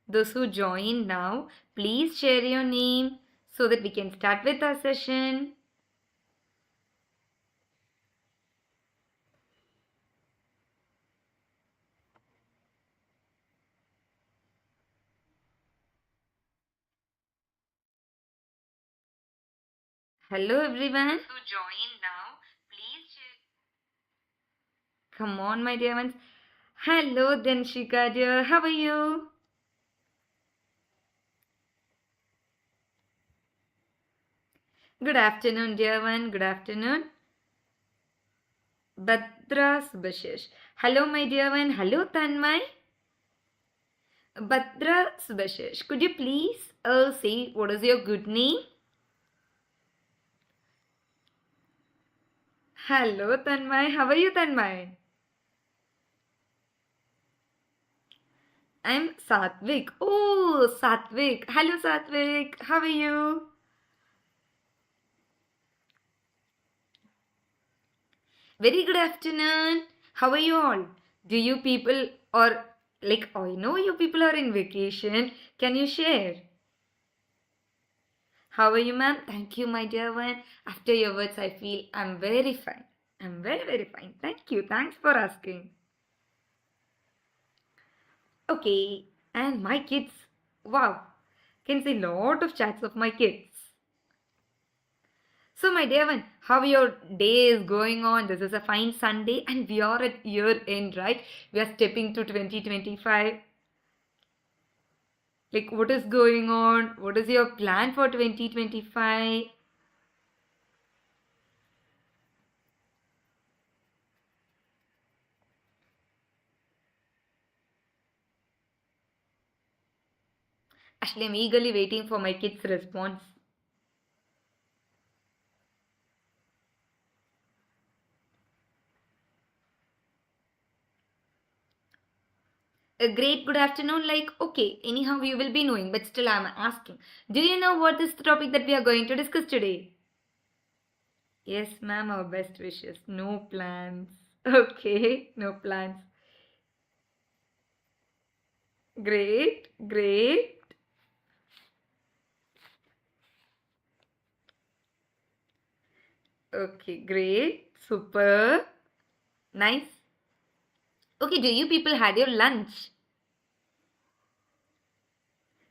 Those who join now, please share your name so that we can start with our session. Hello everyone. Those who join now, please share. Come on, my dear ones. Hello, Denshika dear. How are you? Good afternoon, dear one. Good afternoon. Badra Subhashish. Hello, my dear one. Hello, Tanmay. Badra Subhashish. Could you please say what is your good name? Hello, Tanmay. How are you, Tanmay? I'm Satvik. Oh, Satvik. Hello, Satvik. How are you? Very good afternoon. How are you all? Do you people or like I know you people are in vacation. Can you share? How are you, ma'am? Thank you, my dear one. After your words, I feel I'm very fine. I'm very, very fine. Thank you. Thanks for asking. Okay, and my kids. Wow, can see lot of chats of my kids. So, my dear one, how your day is going on? This is a fine Sunday, and we are at year end, right? We are stepping to 2025. Like, what is going on? What is your plan for 2025? Actually, I'm eagerly waiting for my kids' response. A great good afternoon, like, okay, anyhow, you will be knowing, but still, I'm asking. Do you know what is the topic that we are going to discuss today? Yes, ma'am, our best wishes. No plans. Okay, no plans. Great, great. Okay, great. Super. Nice. Okay, do you people had your lunch?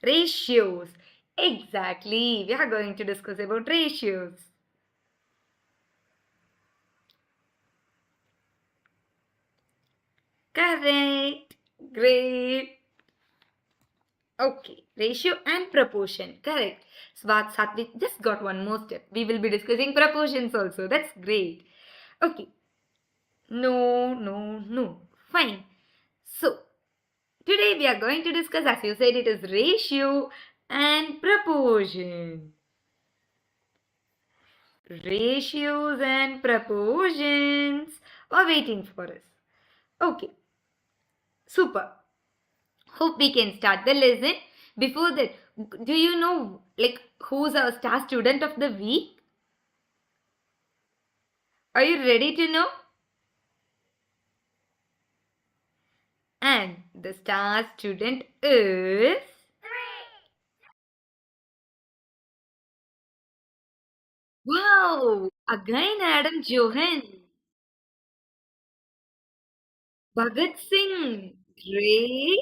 Ratios. Exactly. We are going to discuss about ratios. Correct. Great. Okay. Ratio and proportion. Correct. Satvik just got one more step. We will be discussing proportions also. That's great. Okay. No, no, no. Fine. So, today we are going to discuss, as you said, it is ratio and proportion. Ratios and proportions are waiting for us. Okay, super. Hope we can start the lesson. Before that, do you know like who's our star student of the week? Are you ready to know? And the star student is... Wow! Again Adam Johan. Bhagat Singh. Great.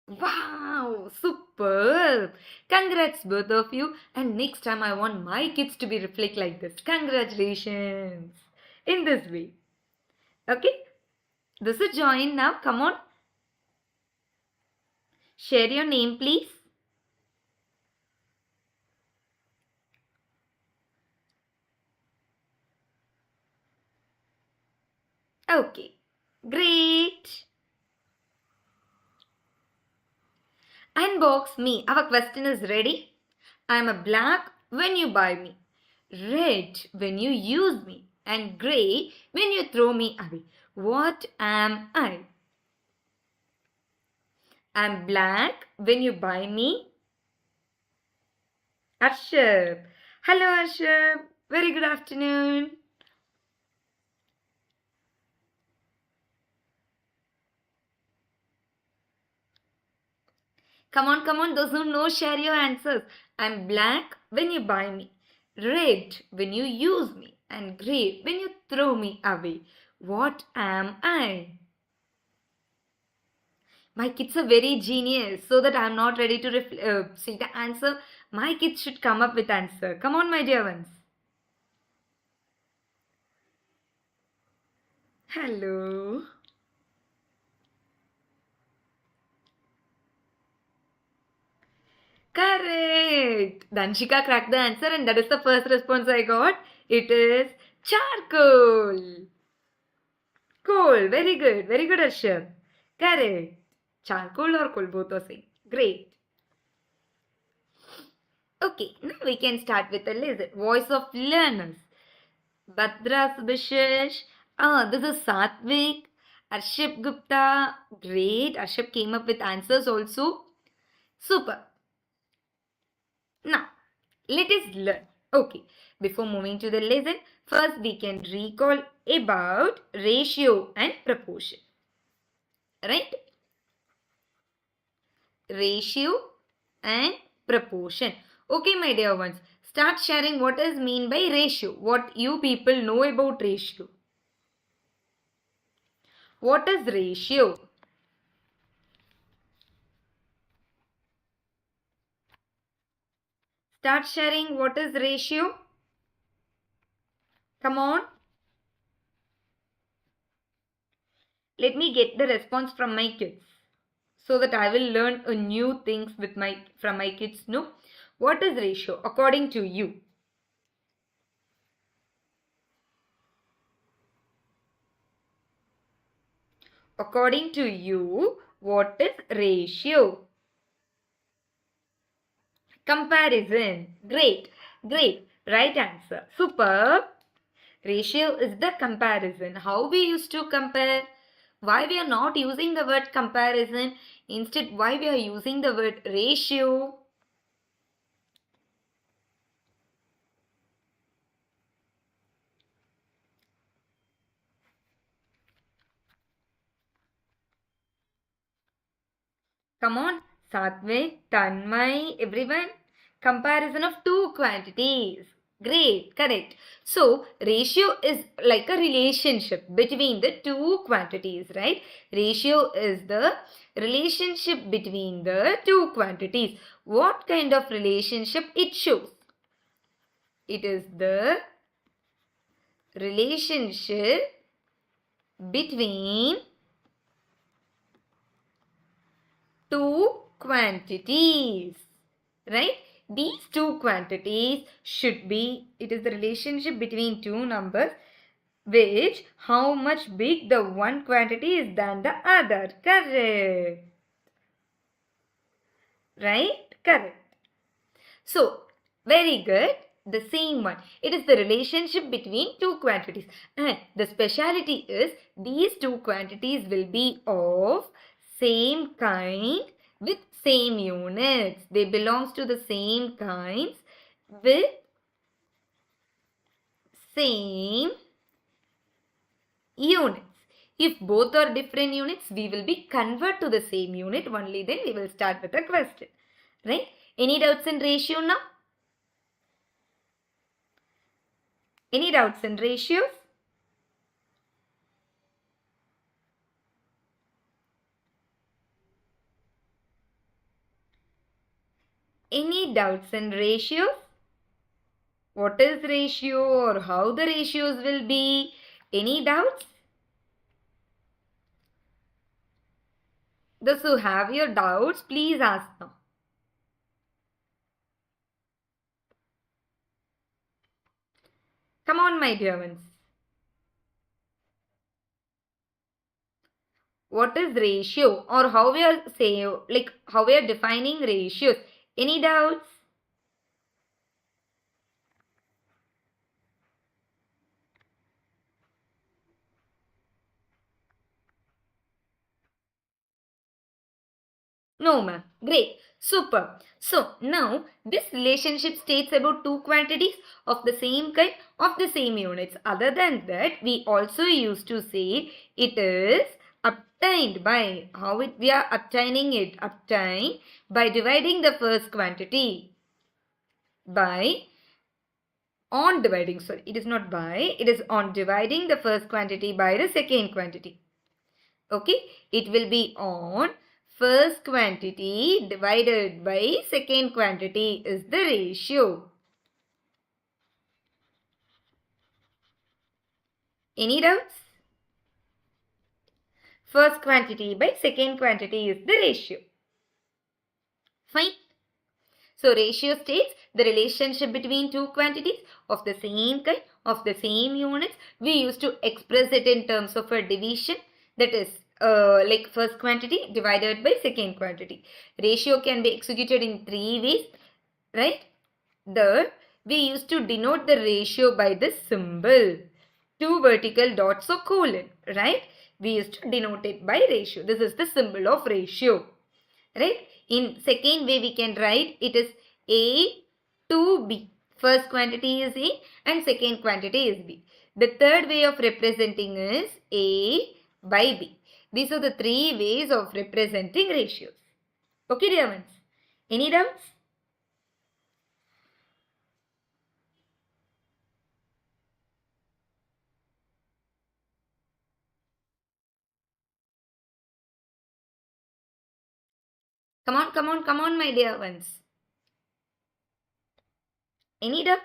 Wow, superb! Congrats, both of you. And next time, I want my kids to be reflect like this. Congratulations! In this way. Okay? This is join now. Come on. Share your name, please. Okay. Great. Unbox me. Our question is ready. I am a black when you buy me, red when you use me, and grey when you throw me away. What am I? I'm black when you buy me. Arshab. Hello, Arshab. Very good afternoon. Come on, those who know, share your answers. I'm black when you buy me, red when you use me, and grey when you throw me away. What am I? My kids are very genius, so that I'm not ready to see the answer. My kids should come up with answer. Come on, my dear ones. Hello. Correct. Danshika cracked the answer, and that is the first response I got. It is charcoal. Coal. Very good. Very good, Ashraf. Correct. Charcoal or coal, both are same. Great. Okay, now we can start with the list. Voice of learners. Badra Subhashish. This is Satvik. Arship Gupta. Great. Arship came up with answers also. Super. Now, let us learn. Okay, before moving to the lesson, first we can recall about ratio and proportion. Right? Ratio and proportion. Okay, my dear ones, start sharing what is mean by ratio. What you people know about ratio. What is ratio? Start sharing what is ratio. Come on. Let me get the response from my kids, so that I will learn a new things from my kids. No, what is ratio according to you? According to you, what is ratio? Comparison. Great, great. Right answer. Superb. Ratio is the comparison. How we used to compare? Why we are not using the word comparison? Instead, why we are using the word ratio? Come on, Satvik, Tanmay, everyone. Comparison of two quantities. Great, correct. So, ratio is like a relationship between the two quantities, right? Ratio is the relationship between the two quantities. What kind of relationship it shows? It is the relationship between two quantities, right? These two quantities should be, it is the relationship between two numbers, which how much big the one quantity is than the other. Correct. Right? Correct. So, very good. The same one. It is the relationship between two quantities. And the speciality is these two quantities will be of same kind with same units. They belongs to the same kinds with same units. If both are different units, we will be convert to the same unit. Only then we will start with a question. Right? Any doubts in ratio now? Any doubts in ratios? Any doubts in ratios? What is ratio or how the ratios will be? Any doubts? Those who have your doubts, please ask now. Come on, my dear ones. What is ratio or how we are saying, like how we are defining ratios? Any doubts? No, ma'am. Great. Super. So, now this relationship states about two quantities of the same kind of the same units. Other than that, we also used to say it is Obtained by, how we are obtaining it? Obtained by dividing the first quantity by, on dividing, sorry, it is not by, it is on dividing the first quantity by the second quantity. Okay, it will be on first quantity divided by second quantity is the ratio. Any doubts? First quantity by second quantity is the ratio. Fine. So ratio states the relationship between two quantities of the same kind, of the same units. We used to express it in terms of a division, that is like first quantity divided by second quantity. Ratio can be executed in three ways, right? Third, we used to denote the ratio by this symbol, two vertical dots or colon, right? We used to denote it by ratio. This is the symbol of ratio, right? In second way we can write it is A to B. First quantity is A and second quantity is B. The third way of representing is A by B. These are the three ways of representing ratios. Okay, dear ones. Any doubts? Come on, my dear ones. Any doubts?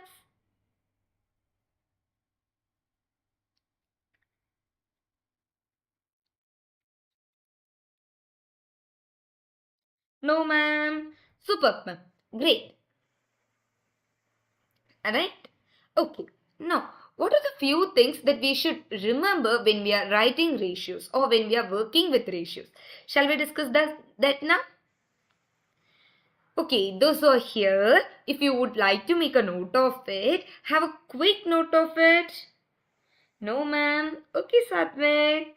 No, ma'am. Superb, ma'am. Great. Alright? Okay. Now, what are the few things that we should remember when we are writing ratios or when we are working with ratios? Shall we discuss that now? Okay, those are here. If you would like to make a note of it, have a quick note of it. No, ma'am. Okay, Satvik.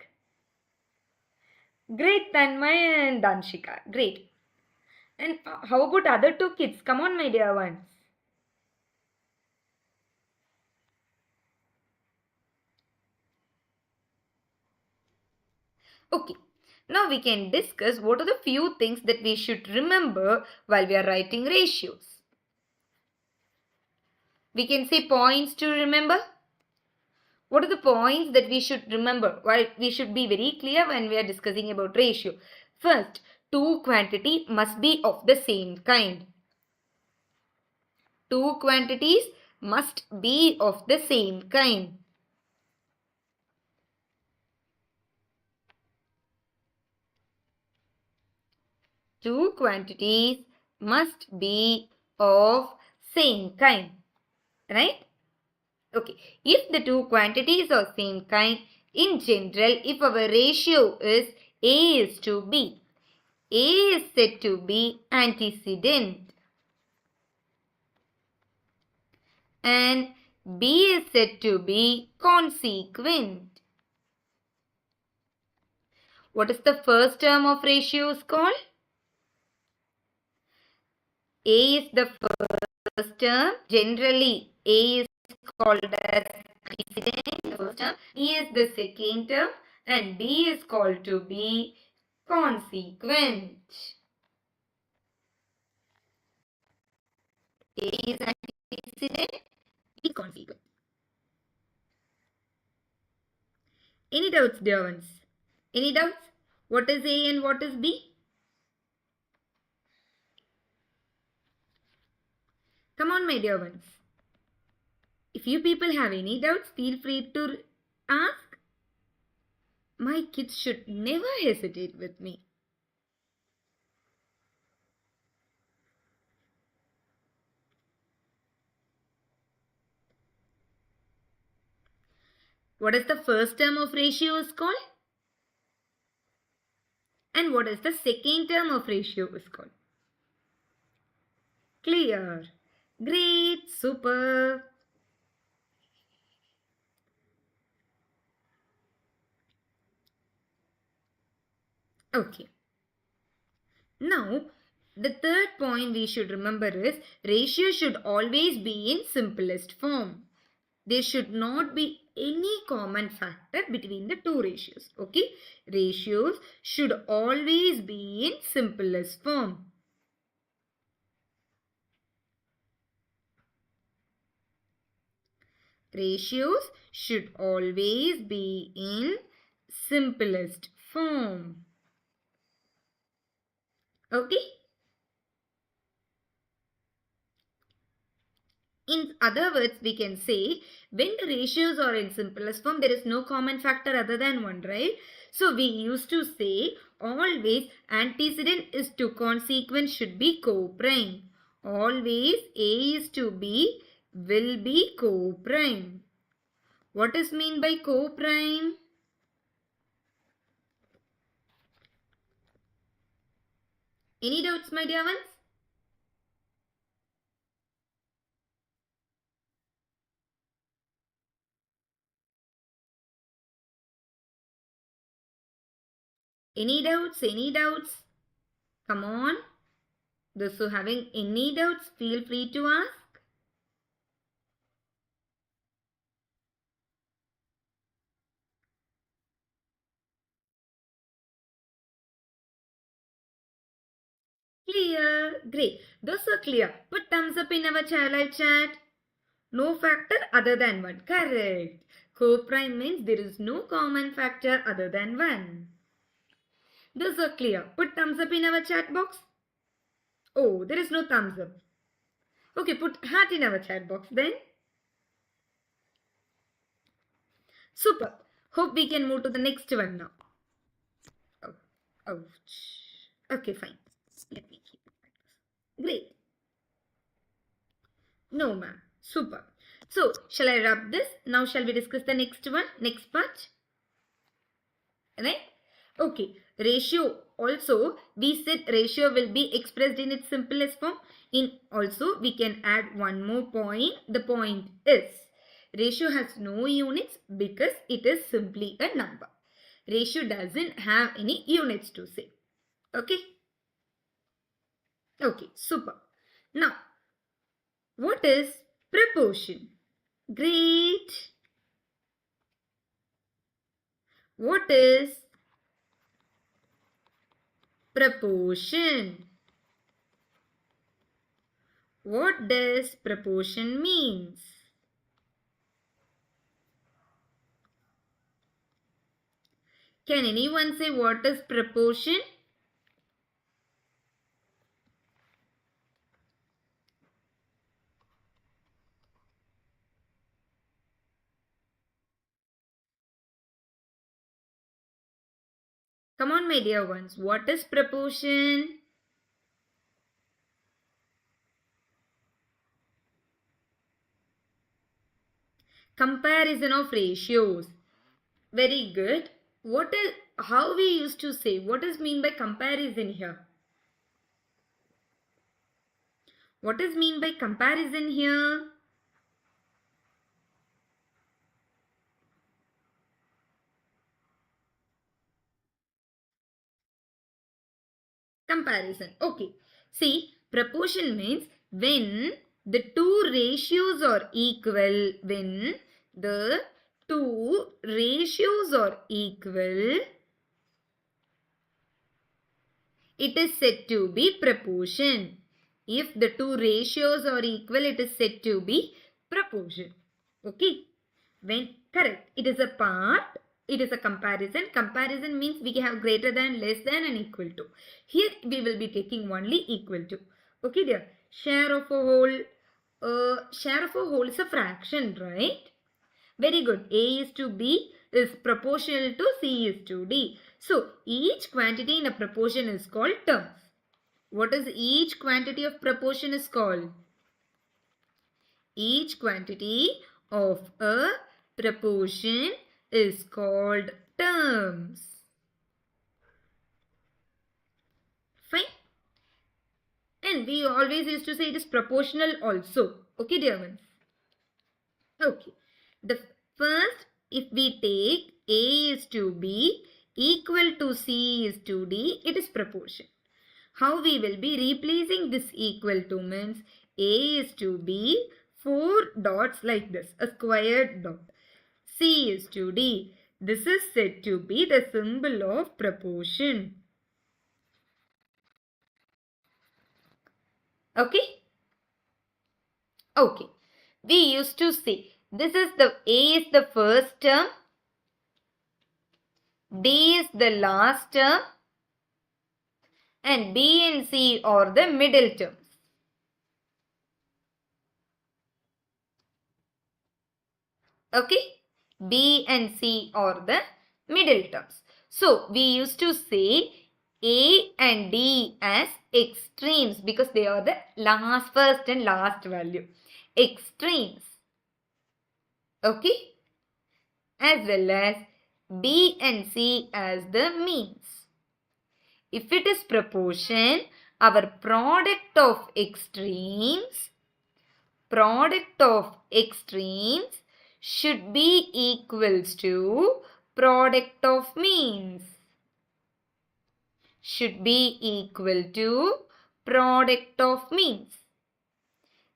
Great, Tanmay and Danshika. Great. And how about other two kids? Come on, my dear ones. Okay. Now we can discuss what are the few things that we should remember while we are writing ratios. We can say points to remember. What are the points that we should remember? While we should be very clear when we are discussing about ratio. First, two quantity must be of the same kind. Two quantities must be of the same kind. Two quantities must be of same kind. Right? Okay. If the two quantities are same kind, in general, if our ratio is A is to B, A is said to be antecedent and B is said to be consequent. What is the first term of ratios called? A is the first term. Generally, A is called as antecedent, the first term. B is the second term and B is called to be consequent. A is antecedent, B consequent. Any doubts, dear ones? Any doubts? What is A and what is B? Come on, my dear ones. If you people have any doubts, feel free to ask. My kids should never hesitate with me. What is the first term of ratio is called? And what is the second term of ratio is called? Clear. Great. Super. Okay. Now, the third point we should remember is ratio should always be in simplest form. There should not be any common factor between the two ratios. Okay, ratios should always be in simplest form. Ratios should always be in simplest form. Okay. In other words, we can say when the ratios are in simplest form, there is no common factor other than 1, right? So we used to say always antecedent is to consequent should be co-prime. Always A is to B will be co-prime. What is mean by co-prime? Any doubts, my dear ones? Any doubts? Any doubts? Come on. Those who having any doubts, feel free to ask. Clear. Great. Those are clear. Put thumbs up in our live chat. No factor other than 1. Correct. Co-prime means there is no common factor other than 1. Those are clear. Put thumbs up in our chat box. Oh, there is no thumbs up. Okay, put heart in our chat box then. Super. Hope we can move to the next one now. Oh, ouch. Okay, fine. Let me keep it like this. Great. No, ma'am. Super. So, shall I wrap this? Now, shall we discuss the next one? Next part? Right? Okay. Ratio. Also, we said ratio will be expressed in its simplest form. Also, we can add one more point. The point is, ratio has no units because it is simply a number. Ratio doesn't have any units to say. Okay? Okay, super. Now, what is proportion? Great. What is proportion? What does proportion means? Can anyone say what is proportion? Come on, my dear ones. What is proportion? Comparison of ratios. Very good. How we used to say, what is mean by comparison here? What is mean by comparison here? Comparison. Okay. See, proportion means when the two ratios are equal, when the two ratios are equal, it is said to be proportion. If the two ratios are equal, it is said to be proportion. Okay. When correct, it is a part, it is a comparison. Comparison means we have greater than, less than and equal to. Here we will be taking only equal to. Okay dear. Share of a whole is a fraction, right? Very good. A is to B is proportional to C is to D. So each quantity in a proportion is called terms. What is each quantity of proportion is called? Each quantity of a proportion is called terms. Fine. And we always used to say it is proportional also. Okay, dear ones. Okay. The first, if we take A is to B equal to C is to D, it is proportion. How we will be replacing this equal to means A is to B, 4 dots like this, a squared dot. C is to D. This is said to be the symbol of proportion. Okay? Okay. We used to say this is the A is the first term, D is the last term, and B and C are the middle terms. Okay? B and C are the middle terms. So, we used to say A and D as extremes because they are the first and last value. Extremes. Okay? As well as B and C as the means. If it is proportion, our product of extremes should be equals to product of means. Should be equal to product of means.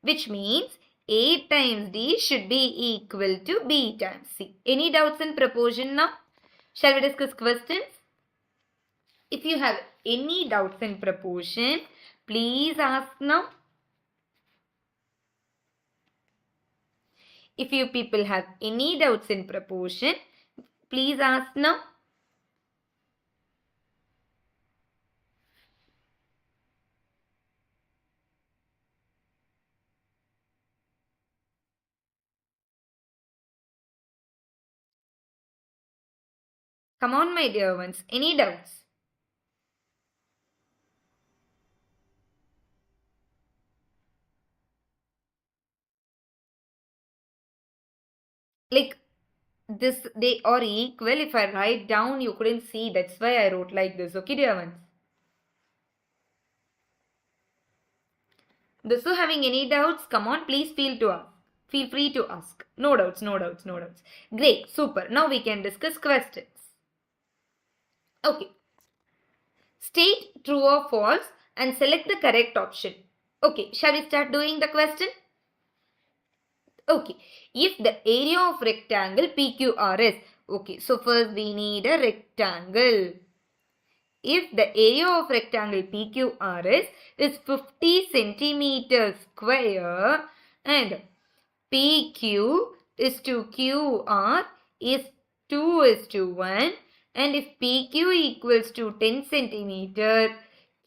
Which means A times D should be equal to B times C. Any doubts in proportion now? Shall we discuss questions? If you have any doubts in proportion, please ask now. If you people have any doubts in proportion, please ask now. Come on, my dear ones. Any doubts? Like this, they are equal. If I write down, you couldn't see. That's why I wrote like this. Okay, dear ones? Those who having any doubts, come on, please feel free to ask. No doubts, no doubts, no doubts. Great, super. Now we can discuss questions. Okay. State true or false and select the correct option. Okay, shall we start doing the question? Okay, if the area of rectangle PQRS. Okay, so first we need a rectangle. If the area of rectangle PQRS is 50 centimeters square and PQ is to QR is 2 is to 1, and if PQ equals to 10 centimeter,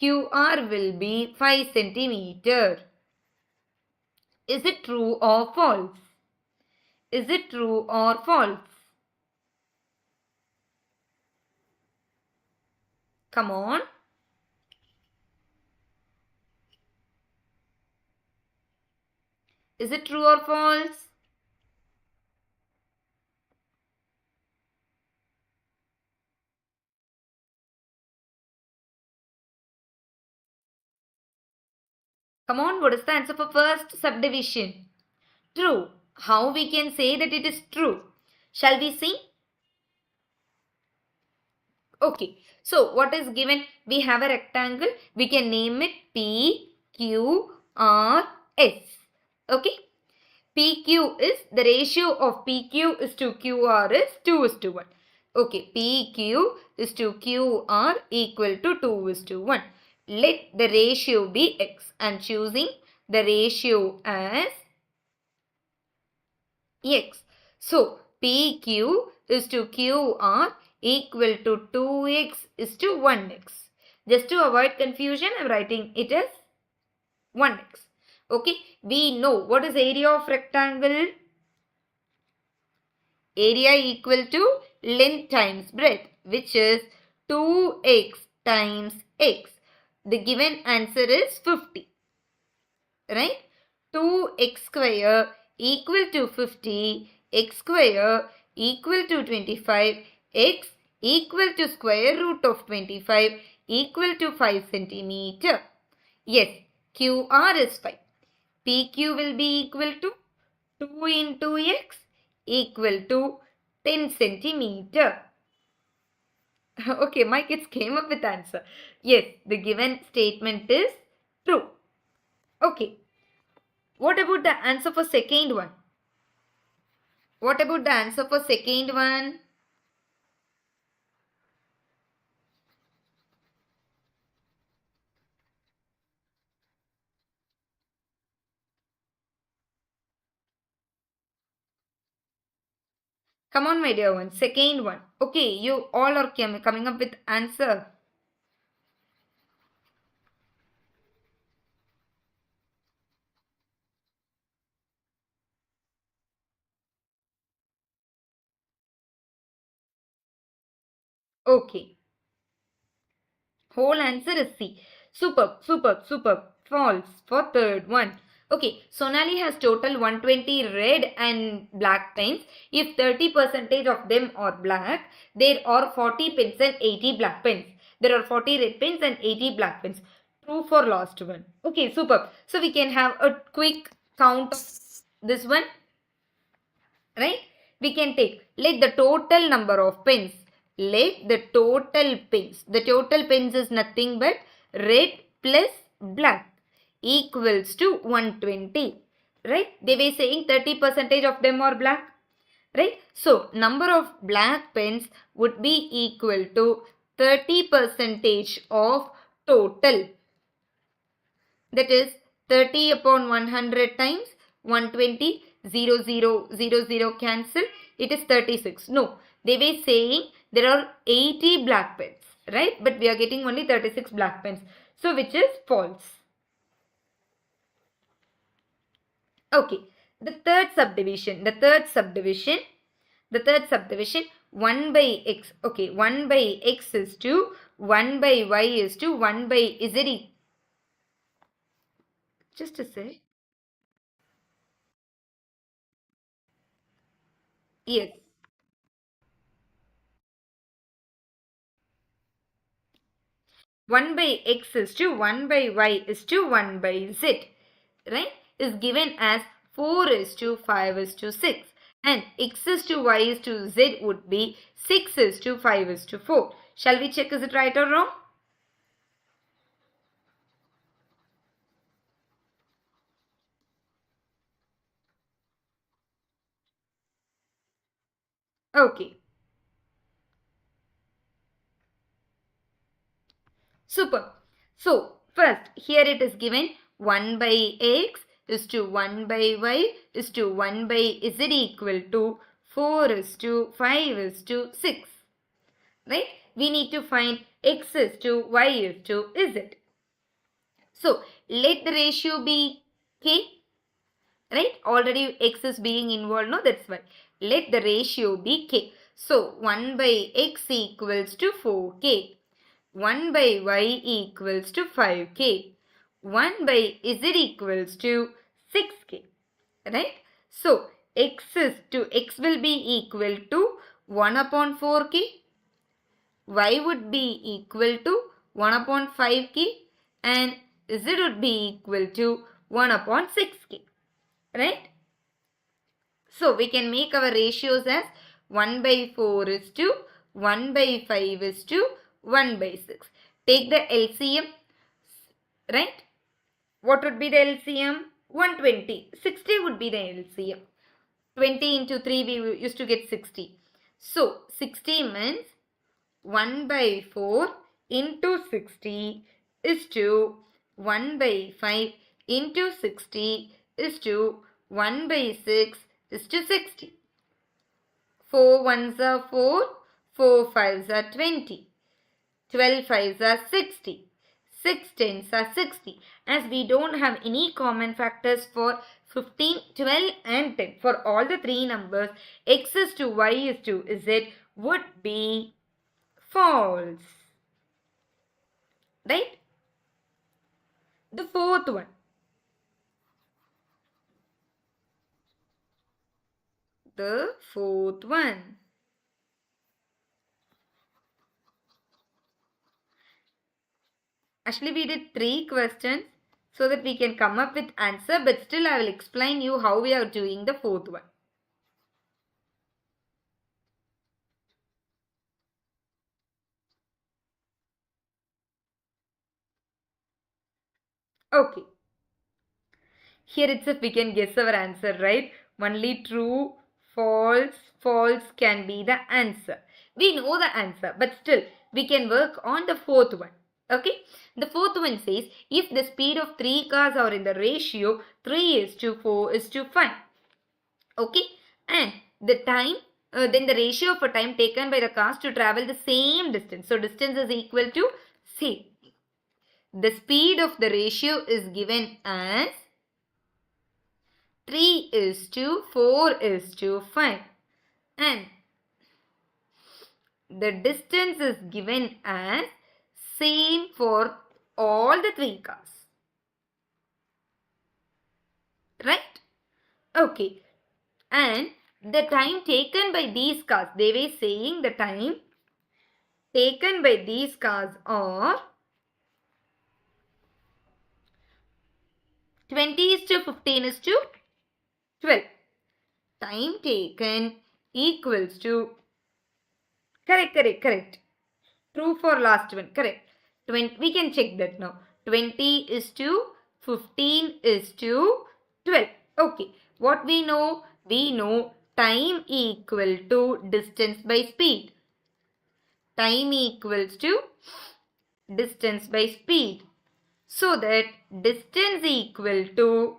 QR will be 5 centimeter. Is it true or false? Is it true or false? Come on. Is it true or false? Come on, what is the answer for first subdivision? True. How we can say that it is true? Shall we see? Okay. So, what is given? We have a rectangle. We can name it P, Q, R, S. Okay. PQ is the ratio of PQ is to QR is 2 is to 1. Okay. PQ is to QR equal to 2 is to 1. Let the ratio be X. I am choosing the ratio as X. So, PQ is to QR equal to 2x is to 1x. Just to avoid confusion, I am writing it as 1x. Okay, we know what is area of rectangle. Area equal to length times breadth, which is 2x times x. The given answer is 50. Right? 2x square equal to 50, x square equal to 25, x equal to square root of 25 equal to 5 centimeter. Yes, QR is 5. PQ will be equal to 2 into x equal to 10 centimeter. Okay, my kids came up with answer. Yes, the given statement is true. Okay. What about the answer for second one? What about the answer for second one? Come on, my dear one. Second one. Okay, you all are coming up with answer. Okay. Whole answer is C. Superb, superb, superb. False for third one. Okay, Sonali has total 120 red and black pens. If 30% of them are black, there are 40 pens and 80 black pens. There are 40 red pens and 80 black pens. True for last one. Okay, superb. So we can have a quick count of this one, right? We can take, let the total number of pens, the total pens is nothing but red plus black equals to 120, right? They were saying 30% of them are black, right? So number of black pens would be equal to 30% of total, that is 30 upon 100 times 120, 0, 0, 0, 0 cancel, it is 36. No, they were saying there are 80 black pens, right? But we are getting only 36 black pens. So which is false. Okay, the third subdivision, 1 by x. Okay, 1 by x is to 1 by y is to 1 by z. Just a sec. Yes. 1 by x is to 1 by y is to 1 by z, right, is given as 4 is to 5 is to 6, and x is to y is to z would be 6 is to 5 is to 4. Shall we check, is it right or wrong? Okay. Super. So, first, here it is given 1 by x is to 1 by y is to 1 by z equal to 4 is to 5 is to 6. Right? We need to find x is to y is to z. So, let the ratio be k. Right? Already x is being involved. No, that's why. Let the ratio be k. So, 1 by x equals to 4k. 1 by y equals to 5k. 1 by z equals to 6k. Right? So, x will be equal to 1 upon 4k. Y would be equal to 1 upon 5k and z would be equal to 1 upon 6k. Right? So, we can make our ratios as 1 by 4 is to 1 by 5 is to 1 by 6. Take the LCM, right? What would be the LCM? 120. 60 would be the LCM. 20 into 3 we used to get 60. So, 60 means 1 by 4 into 60 is to 1 by 5 into 60 is to 1 by 6 is to 60. 4 ones are 4, 4 fives are 20, 12 fives are 60, 6 tens are 60. As we don't have any common factors for 15, 12 and 10, for all the three numbers, x is to y is to z would be false. Right? The fourth one. The fourth one. Actually, we did 3 questions so that we can come up with answer, but still I will explain you how we are doing the fourth one. Okay. Here itself we can guess our answer, right? Only true, False, false can be the answer. We know the answer, but still we can work on the fourth one. Okay, the fourth one says if the speed of 3 cars are in the ratio 3 is to 4 is to 5. Okay, and the time, then the ratio of a time taken by the cars to travel the same distance. So distance is equal to c. The speed of the ratio is given as 3 is to 4 is to 5, and the distance is given as same for all the 3 cars. Right? Okay. And the time taken by these cars, they were saying the time taken by these cars are 20 is to 15 is to 12. Time taken equals to, correct. True for last one, correct. 20, we can check that now. 20 is to 15 is to 12. Okay, what we know? We know time equal to distance by speed. Time equals to distance by speed. So that distance equal to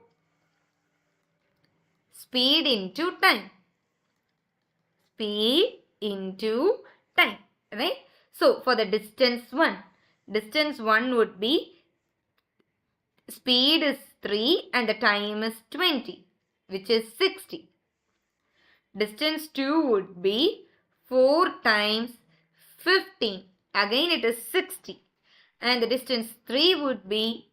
speed into time. Speed into time, right? So for the distance 1 would be speed is 3 and the time is 20, which is 60. Distance 2 would be 4 times 15. Again it is 60. And the distance 3 would be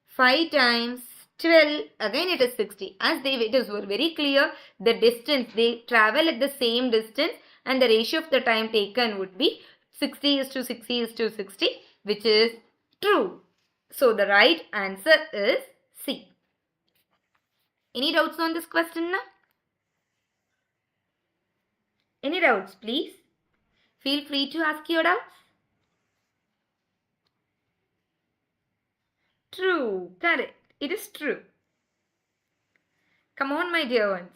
5 times 12. Again it is 60. As it is very clear, the distance, they travel at the same distance and the ratio of the time taken would be 60 is to 60 is to 60, which is true. So the right answer is C. Any doubts on this question now? Any doubts, please? Feel free to ask your doubts. True, correct. It is true. Come on, my dear ones.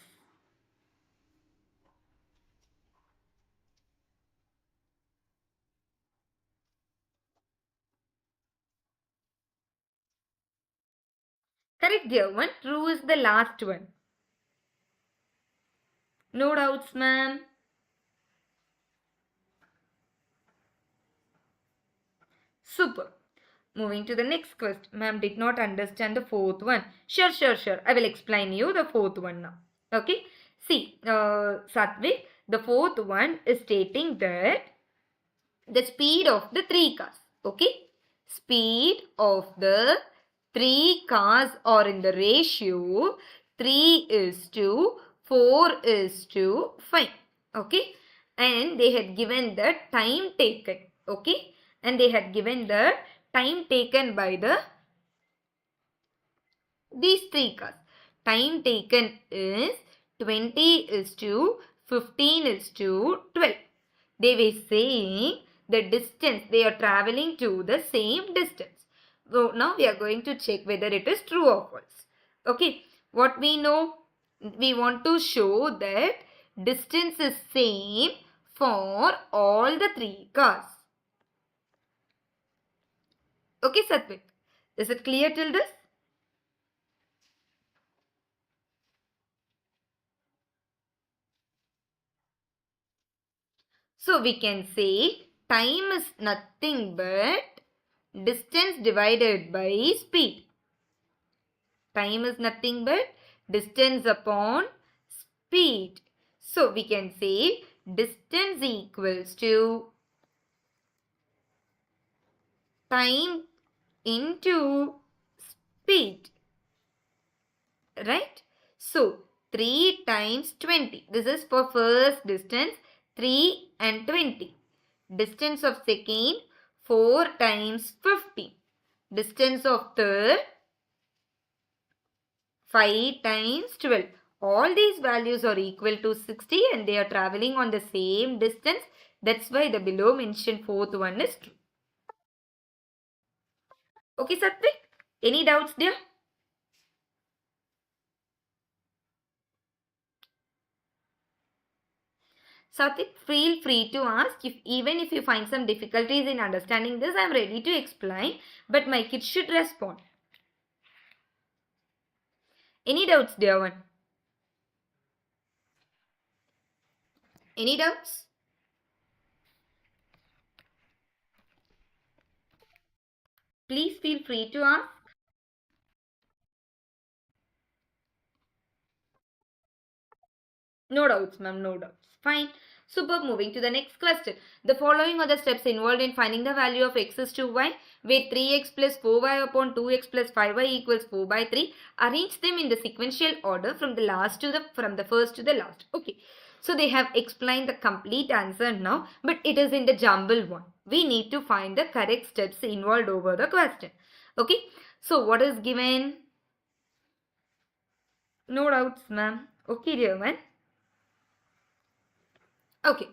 Correct, dear one. True is the last one. No doubts, ma'am. Super. Moving to the next question. Ma'am did not understand the fourth one. Sure. I will explain you the fourth one now. Okay. See, Satvik, the fourth one is stating that the speed of the 3 cars. Okay. Speed of the 3 cars are in the ratio 3 is to 4 is to 5. Okay. And they had given the time taken. Okay. And they had given the time taken by these 3 cars. Time taken is 20 is to 15 is to 12. They were saying the distance, they are traveling to the same distance. So now we are going to check whether it is true or false. Okay, what we know? We want to show that distance is same for all the 3 cars. Okay, Satvik. Is it clear till this? So we can say time is nothing but distance divided by speed. Time is nothing but distance upon speed. So we can say distance equals to time into speed. Right? So 3 times 20. This is for first distance, 3 and 20. Distance of second, 4 times 50. Distance of third, 5 times 12. All these values are equal to 60 and they are traveling on the same distance. That's why the below mentioned fourth one is true. Okay, Satvik? Any doubts there? Satvik, feel free to ask. Even if you find some difficulties in understanding this, I am ready to explain. But my kids should respond. Any doubts, dear one? Any doubts? Please feel free to ask. No doubts, ma'am, no doubts. Fine. Superb. Moving to the next question. The following are the steps involved in finding the value of x is to y, where 3x plus 4y upon 2x plus 5y equals 4 by 3. Arrange them in the sequential order from the first to the last. Okay. So they have explained the complete answer now, but it is in the jumble one. We need to find the correct steps involved over the question. Okay. So what is given? No doubts, ma'am. Okay, dear man. Okay.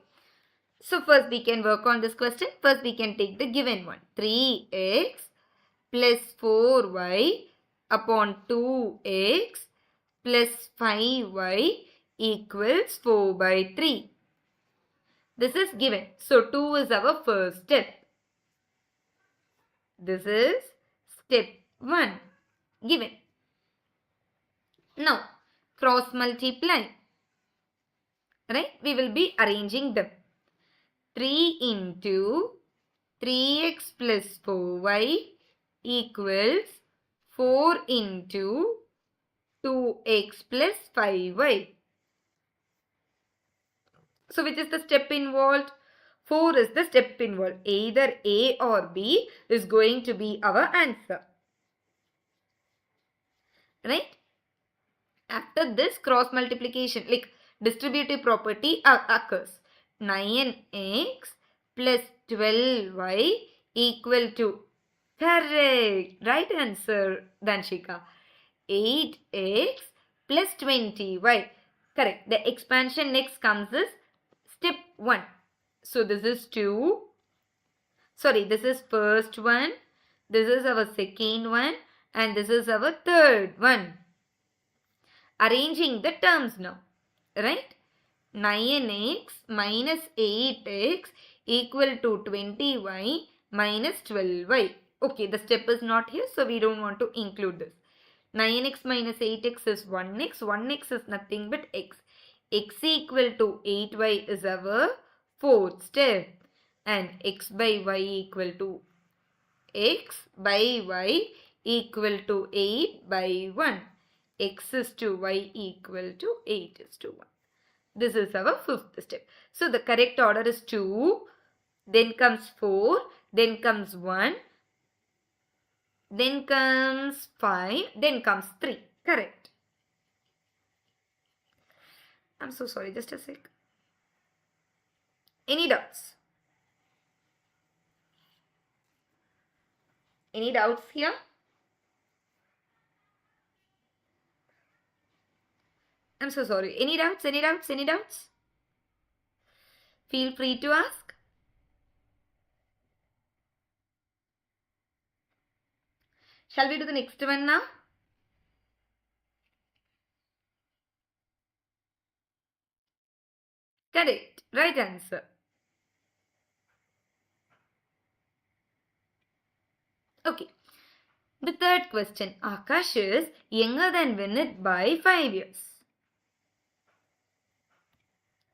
So first we can work on this question. First we can take the given one. 3x plus 4y upon 2x plus 5y equals 4 by 3. This is given. So 2 is our first step. This is step 1. Given. Now cross multiply. Right? We will be arranging them. 3 into 3x plus 4y equals 4 into 2x plus 5y. So which is the step involved? 4 is the step involved. Either A or B is going to be our answer. Right? After this cross multiplication, like distributive property occurs. 9x plus 12y equal to, correct, right answer, Danshika. 8x plus 20y. Correct. The expansion next comes is step 1. So this is 2. Sorry, this is first one. This is our second one. And this is our third one. Arranging the terms now. Right? 9x minus 8x equal to 20y minus 12y. Okay, the step is not here, so we don't want to include this. 9x minus 8x is 1x. 1x is nothing but x. X equal to 8y is our fourth step. And x by y equal to x by y equal to 8 by 1. X is to y equal to 8 is to 1. This is our fifth step. So the correct order is 2, then comes 4, then comes 1, then comes 5, then comes 3. Correct. I'm so sorry, just a sec. Any doubts? Any doubts here? I'm so sorry. Any doubts? Any doubts? Any doubts? Feel free to ask. Shall we do the next one now? Correct. Right answer. Okay. The third question. Akash is younger than Vinit by 5 years.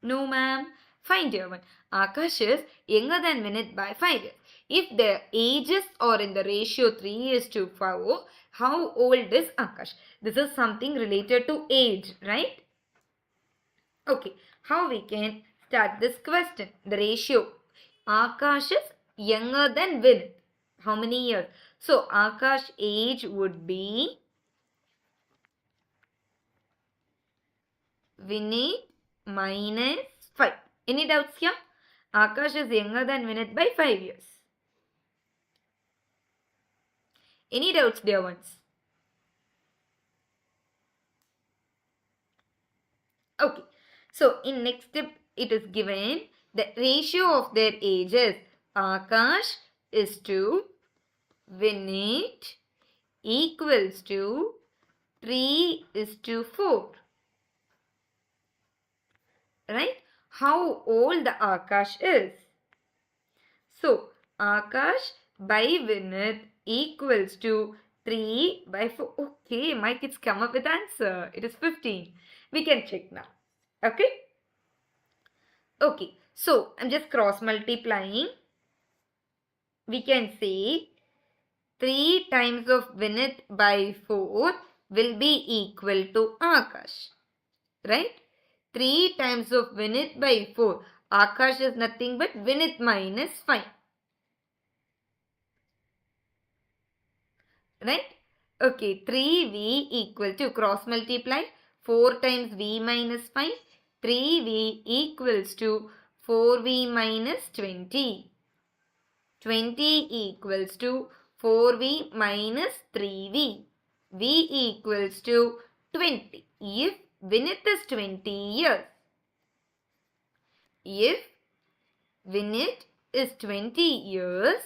No, ma'am. Fine, dear one. Akash is younger than Vinit by 5 years. If their ages are in the ratio 3 is to 4, how old is Akash? This is something related to age, right? Okay. How we can start this question? The ratio. Akash is younger than Vinit. How many years? So, Akash age would be Vinit minus 5. Any doubts here? Akash is younger than Vinit by 5 years. Any doubts, dear ones? Okay. So, in next step, it is given the ratio of their ages. Akash is to Vinit equals to 3 is to 4. Right? how old the Akash is. So, Akash by Vinith equals to 3 by 4. Okay, my kids come up with answer. It is 15. We can check now. Okay? Okay, so I'm just cross multiplying. We can say 3 times of Vinith by 4 will be equal to Akash. Right? 3 times of Vinith by 4. Akash is nothing but Vinith minus 5. Right? Okay, 3v equal to cross multiply 4 times v minus 5. 3v equals to 4v minus 20. 20 equals to 4v minus 3v. v equals to 20. If Vinith is 20 years. If Vinith is 20 years,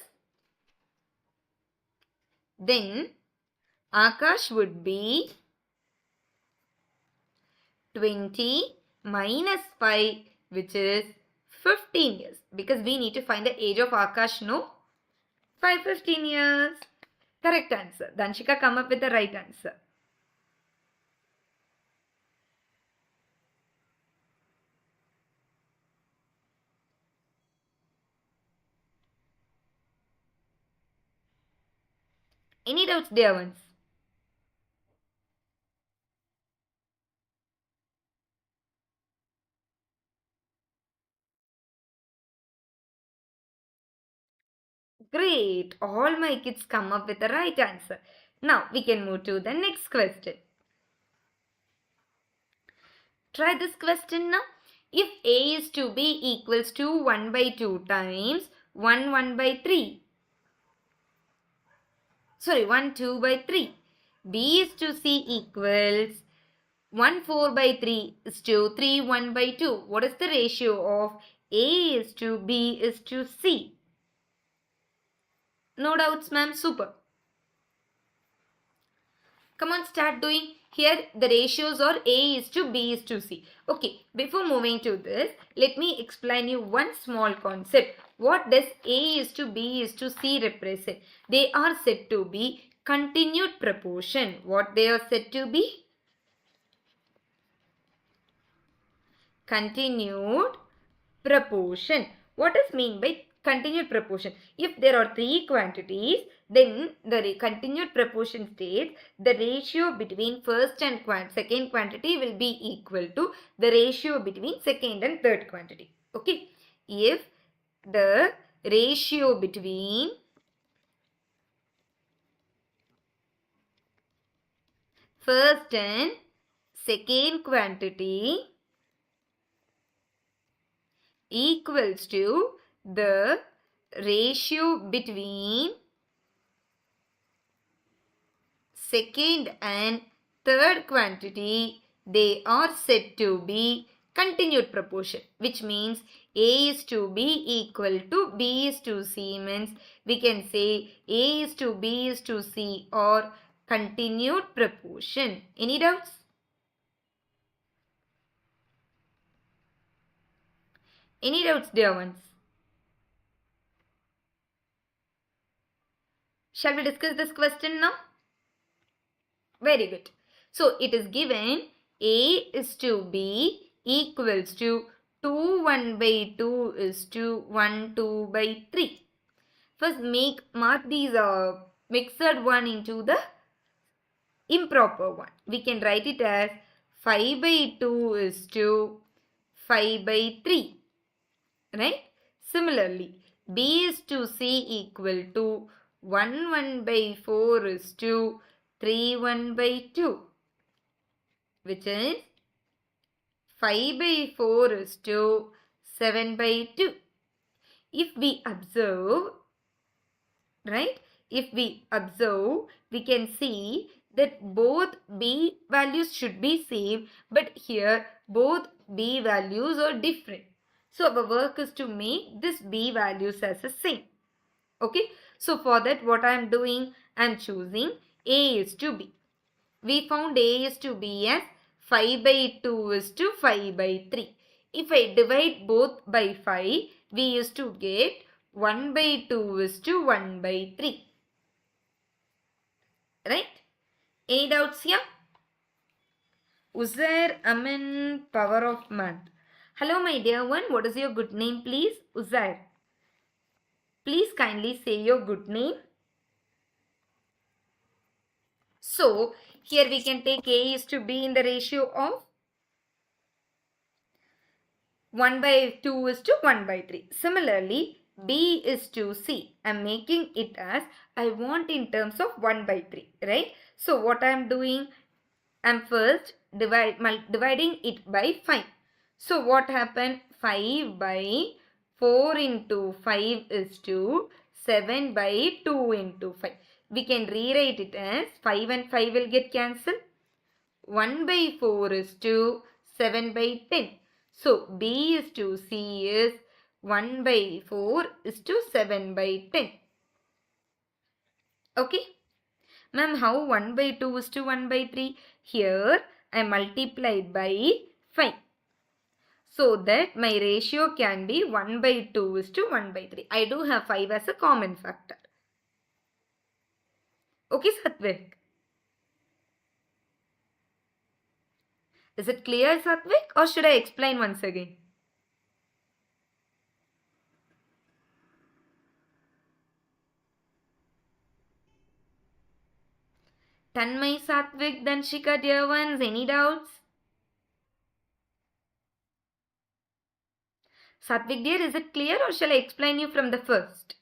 then Akash would be 20 minus 5, which is 15 years. Because we need to find the age of Akash, no? 15 years. Correct answer. Danshika come up with the right answer. Any doubts, dear ones? Great. All my kids come up with the right answer. Now we can move to the next question. Try this question now. If A is to B equals to 1 by 2 times 1 by 3. Sorry, 1 2 by 3. B is to C equals 1 4 by 3 is to 3 1 by 2. What is the ratio of A is to B is to C? No doubts, ma'am. Super. Come on, start doing. Here the ratios are A is to B is to C. Okay, before moving to this, let me explain you one small concept. What does A is to B is to C represent? They are said to be continued proportion. What they are said to be? Continued proportion. What does mean by continued proportion? If there are three quantities, then the continued proportion states the ratio between first and second quantity will be equal to the ratio between second and third quantity. Okay. If the ratio between first and second quantity equals to the ratio between second and third quantity, they are said to be continued proportion, which means A is to B equal to B is to C, means we can say A is to B is to C or continued proportion. Any doubts? Any doubts, dear ones? Shall we discuss this question now? Very good. So, it is given A is to B equals to 2 1 by 2 is to 1 2 by 3. First, mark these mixed one into the improper one. We can write it as 5 by 2 is to 5 by 3. Right? Similarly, B is to C equal to 1 1 by 4 is to 3 1 by 2, which is 5 by 4 is to 7 by 2. If we observe, right? If we observe, we can see that both B values should be same, but here both B values are different. So our work is to make this B values as the same. Okay. So for that, what I am doing, I am choosing A is to B. We found A is to B as 5 by 2 is to 5 by 3. if I divide both by 5, we used to get 1 by 2 is to 1 by 3. Right? Any doubts here? Uzair Amin, power of math. Hello my dear one, what is your good name please? Uzair. Please kindly say your good name. So, here we can take A is to B in the ratio of 1 by 2 is to 1 by 3. Similarly, B is to C. I am making it as I want in terms of 1 by 3. Right? So, what I am doing? I am first dividing it by 5. So, what happened? 5 by 4 into 5 is to 7 by 2 into 5. We can rewrite it as 5 and 5 will get cancelled. 1 by 4 is to 7 by 10. So, B is to C is 1 by 4 is to 7 by 10. Okay. Ma'am, how 1 by 2 is to 1 by 3? Here, I multiplied by 5. So that my ratio can be 1 by 2 is to 1 by 3. I do have 5 as a common factor. Okay, Satvik? Is it clear, Satvik, or should I explain once again? Tanmay, Satvik, Danshika, dear ones, any doubts? Satvik dear, is it clear or shall I explain you from the first?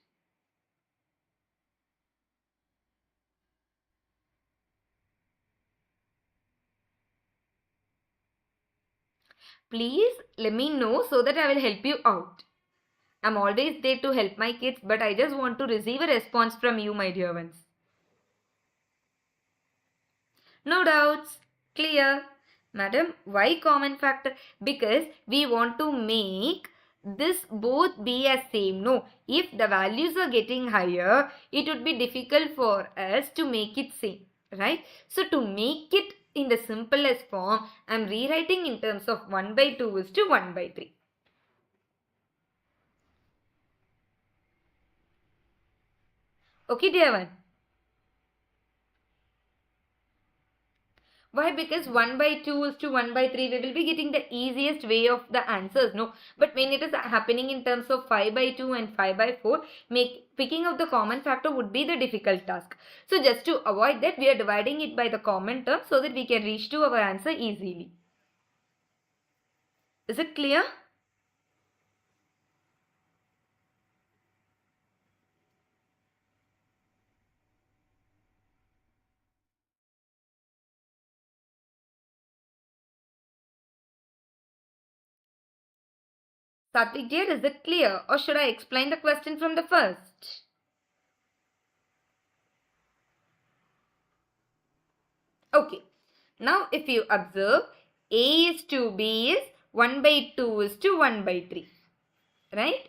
Please let me know so that I will help you out. I'm always there to help my kids, but I just want to receive a response from you, my dear ones. No doubts. Clear. Madam, why common factor? Because we want to make this both be as same. No, if the values are getting higher, it would be difficult for us to make it same. Right? So, to make it in the simplest form, I am rewriting in terms of 1 by 2 is to 1 by 3. Okay, dear one. Why? Because 1 by 2 is to 1 by 3, we will be getting the easiest way of the answers, no? But when it is happening in terms of 5 by 2 and 5 by 4, picking out the common factor would be the difficult task. So just to avoid that, we are dividing it by the common term so that we can reach to our answer easily. Is it clear? Satvik dear, is it clear or should I explain the question from the first? Okay. Now if you observe, A is to B is 1 by 2 is to 1 by 3. Right?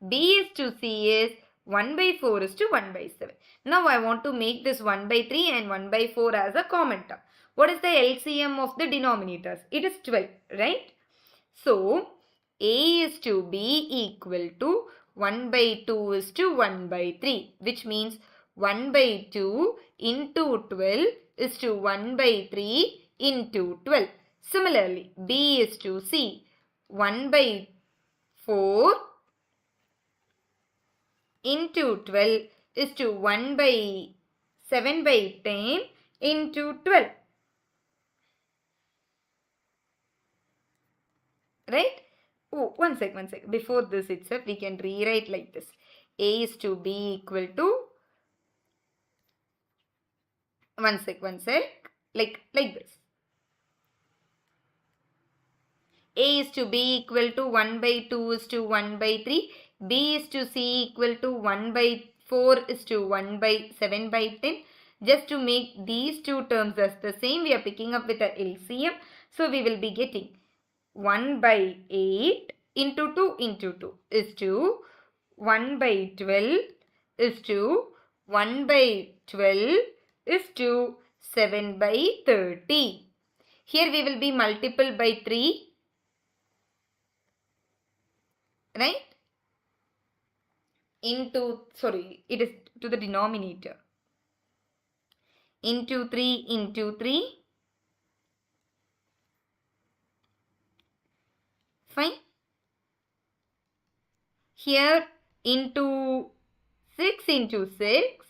B is to C is 1 by 4 is to 1 by 7. Now I want to make this 1 by 3 and 1 by 4 as a common term. What is the LCM of the denominators? It is 12, right? So, A is to B equal to 1 by 2 is to 1 by 3, which means 1 by 2 into 12 is to 1 by 3 into 12. Similarly, B is to C, 1 by 4 into 12 is to 1 by 7 by 10 into 12. Right? Oh, one sec. Before this itself, we can rewrite like this. A is to B equal to, one sec. Like this. A is to B equal to 1 by 2 is to 1 by 3. B is to C equal to 1 by 4 is to 1 by 7 by 10. Just to make these two terms as the same, we are picking up with a LCM. So, we will be getting 1 by 8 into 2 into 2 is to 1 by 12 is to 1 by 12 is to 7 by 30. Here we will be multiple by 3. right? It is to the denominator. Into 3 into 3. Fine. Here into 6 into 6.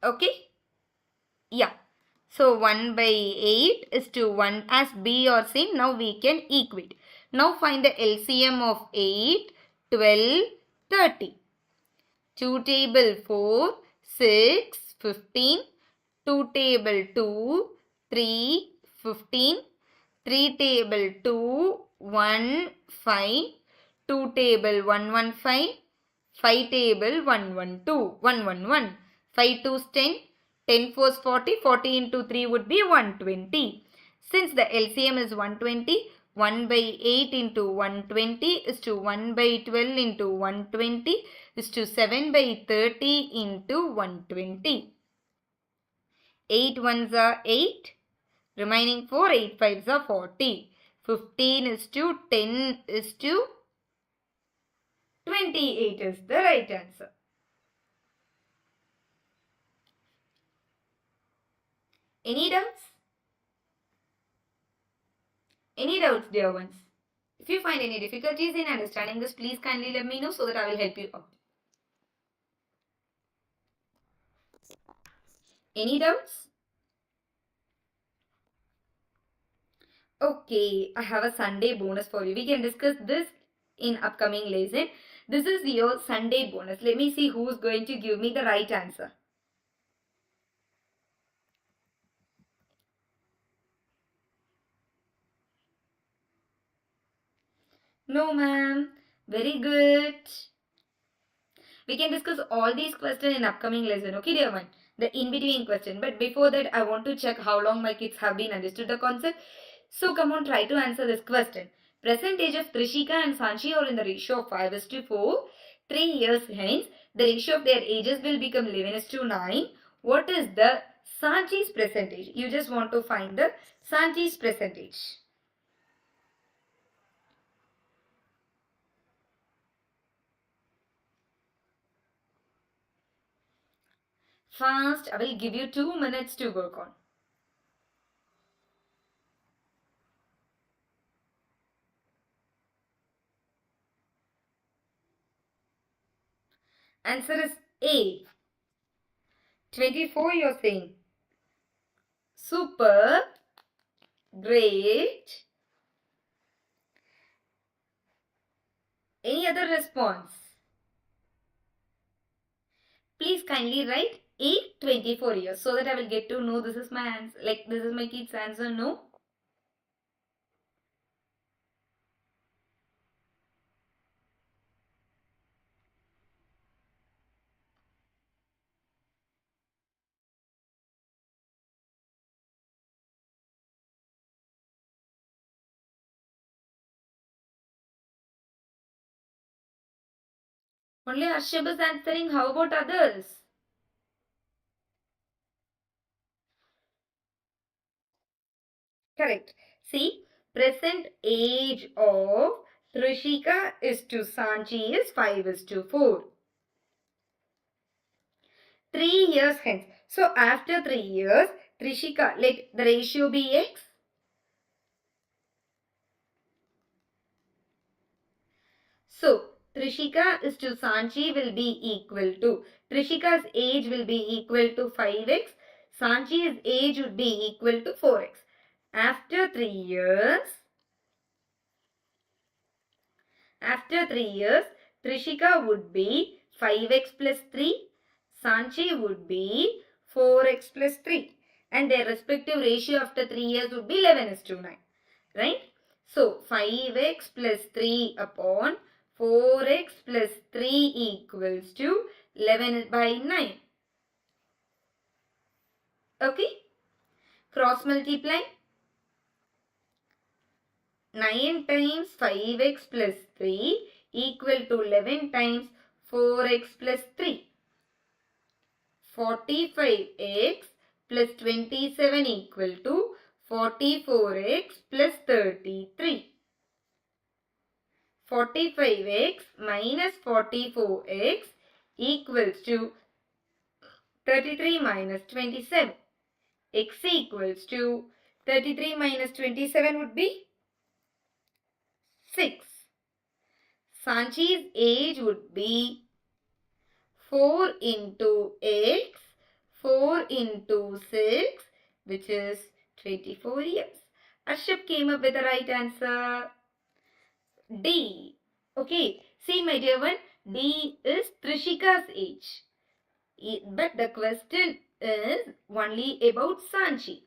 Okay. Yeah. So 1 by 8 is to 1 as B or C. Now we can equate. Now find the LCM of 8, 12, 30. 2 table 4, 6, 15. 2 table 2, 3, 15. 3 table 2, 1, 5. 2 table 1, 1, 5. 5 table 1, 1, 2, 1, 1, 1. 5 2's 10. 10 4's 40. 40 into 3 would be 120. Since the LCM is 120, 1 by 8 into 120 is to 1 by 12 into 120 is to 7 by 30 into 120. 8 ones are 8. Remaining 4, 8 fives are 40. 15 is to 10 is to 28 is the right answer. Any doubts? Any doubts, dear ones? If you find any difficulties in understanding this, please kindly let me know so that I will help you out. Any doubts? Okay, I have a Sunday bonus for you. We can discuss this in upcoming lesson. This is your Sunday bonus. Let me see who is going to give me the right answer. No, ma'am. Very good. We can discuss all these questions in upcoming lesson. Okay, dear one? The in-between question. But before that, I want to check how long my kids have been understood the concept. So come on, try to answer this question. Present age of Trishika and Sanchi are in the ratio of 5:4. 3 years hence, the ratio of their ages will become 11:9. What is the Sanchi's percentage? You just want to find the Sanchi's percentage. Fast, I will give you 2 minutes to work on. Answer is A. 24 you're saying. Super. Great. Any other response? Please kindly write A 24 years so that I will get to know this is my answer. Like this is my kid's answer. No. Only Arshab is answering. How about others? Correct. See, present age of Trishika is to Sanchi is 5:4. 3 years hence. So after 3 years, Trishika, let the ratio be x. So Trishika is to Sanchi will be equal to, Trishika's age will be equal to 5x. Sanchi's age would be equal to 4x. After 3 years, Trishika would be 5x plus 3. Sanchi would be 4x plus 3. And their respective ratio after 3 years would be 11:9. Right? So 5x plus 3 upon 4x plus 3 equals to 11/9. Okay? Cross multiply. 9 times 5x plus 3 equal to 11 times 4x plus 3. 45x plus 27 equal to 44x plus 33. 45x minus 44x equals to 33 minus 27. X equals to 33 minus 27 would be 6. Sanchi's age would be 4 into x, 4 into 6, which is 24 years. Arshab came up with the right answer. D. Okay, see my dear one, D is Trishika's age. But the question is only about Sanchi.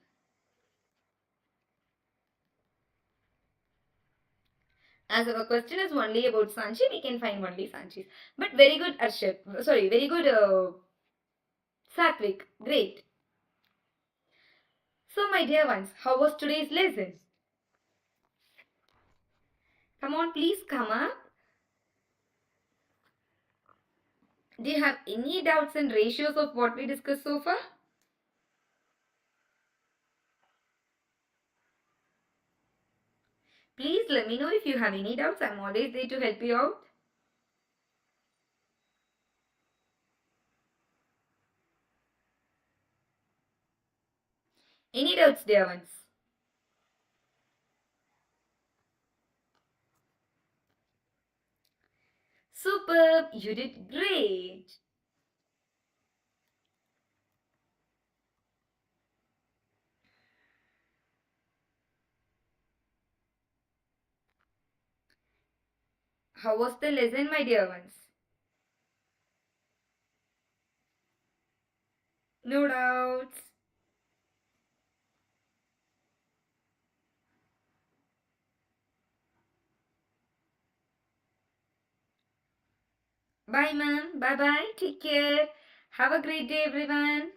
As our question is only about Sanchi, we can find only Sanchis. But very good, Arshab. Sorry, very good, Satvik. Great. So, my dear ones, how was today's lesson? Come on, please come up. Do you have any doubts and ratios of what we discussed so far? Please let me know if you have any doubts. I'm always there to help you out. Any doubts, dear ones? Superb! You did great! How was the lesson, my dear ones? No doubts. Bye, ma'am. Bye-bye. Take care. Have a great day, everyone.